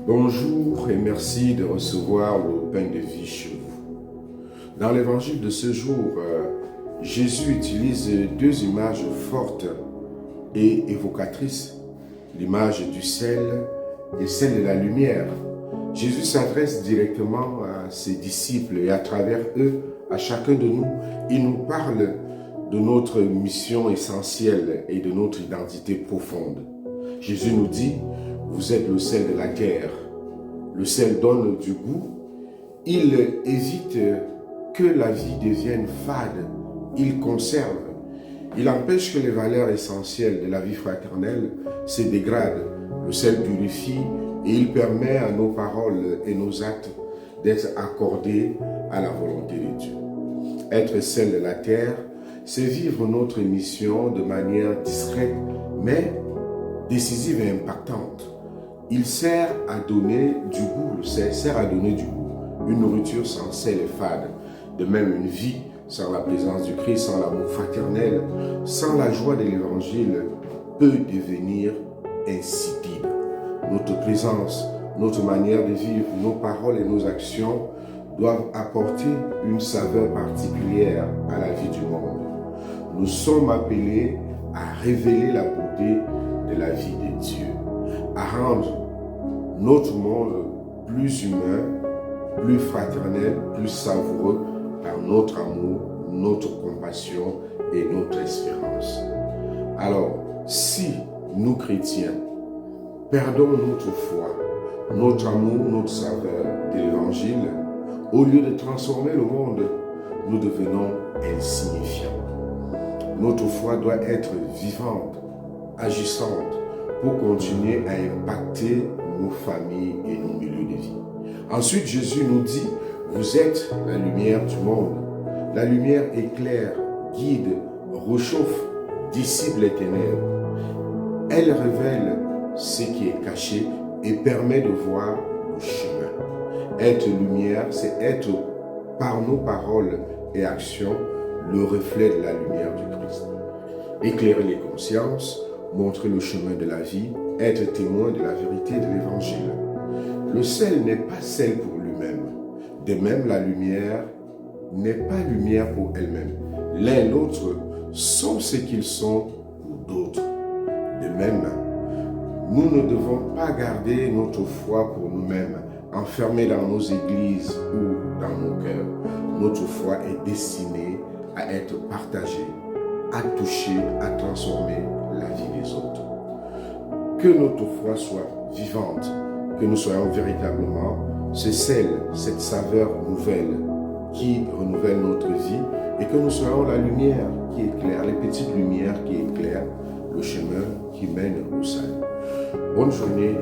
Bonjour et merci de recevoir le pain de vie chez vous. Dans l'évangile de ce jour, Jésus utilise deux images fortes et évocatrices, l'image du sel et celle de la lumière. Jésus s'adresse directement à ses disciples et à travers eux, à chacun de nous, il nous parle de notre mission essentielle et de notre identité profonde. Jésus nous dit, vous êtes le sel de la terre. Le sel donne du goût. Il évite que la vie devienne fade. Il conserve. Il empêche que les valeurs essentielles de la vie fraternelle se dégradent. Le sel purifie et il permet à nos paroles et nos actes d'être accordés à la volonté de Dieu. Être sel de la terre, c'est vivre notre mission de manière discrète, mais décisive et impactante. Il sert à donner du goût, le sel sert à donner du goût. Une nourriture sans sel est fade. De même, une vie sans la présence du Christ, sans l'amour fraternel, sans la joie de l'évangile, peut devenir insipide. Notre présence, notre manière de vivre, nos paroles et nos actions doivent apporter une saveur particulière à la vie du monde. Nous sommes appelés à révéler la beauté de la vie de Dieu, à rendre notre monde plus humain, plus fraternel, plus savoureux par notre amour, notre compassion et notre espérance. Alors, si nous chrétiens perdons notre foi, notre amour, notre saveur de l'évangile, au lieu de transformer le monde, nous devenons insignifiants. Notre foi doit être vivante, agissante, pour continuer à impacter nos familles et nos milieux de vie. Ensuite, Jésus nous dit, vous êtes la lumière du monde. La lumière éclaire, guide, réchauffe, dissipe les ténèbres. Elle révèle ce qui est caché et permet de voir le chemin. Être lumière, c'est être par nos paroles et actions le reflet de la lumière du Christ. Éclairer les consciences, montrer le chemin de la vie, être témoin de la vérité de l'évangile. Le sel n'est pas sel pour lui-même. De même, la lumière n'est pas lumière pour elle-même. L'un et l'autre sont ce qu'ils sont pour d'autres. De même, nous ne devons pas garder notre foi pour nous-mêmes, enfermée dans nos églises ou dans nos cœurs. Notre foi est destinée à être partagée, à toucher, à transformer la vie des autres. Que notre foi soit vivante, que nous soyons véritablement ce sel, cette saveur nouvelle qui renouvelle notre vie et que nous soyons la lumière qui éclaire, les petites lumières qui éclairent le chemin qui mène au salut. Bonne journée.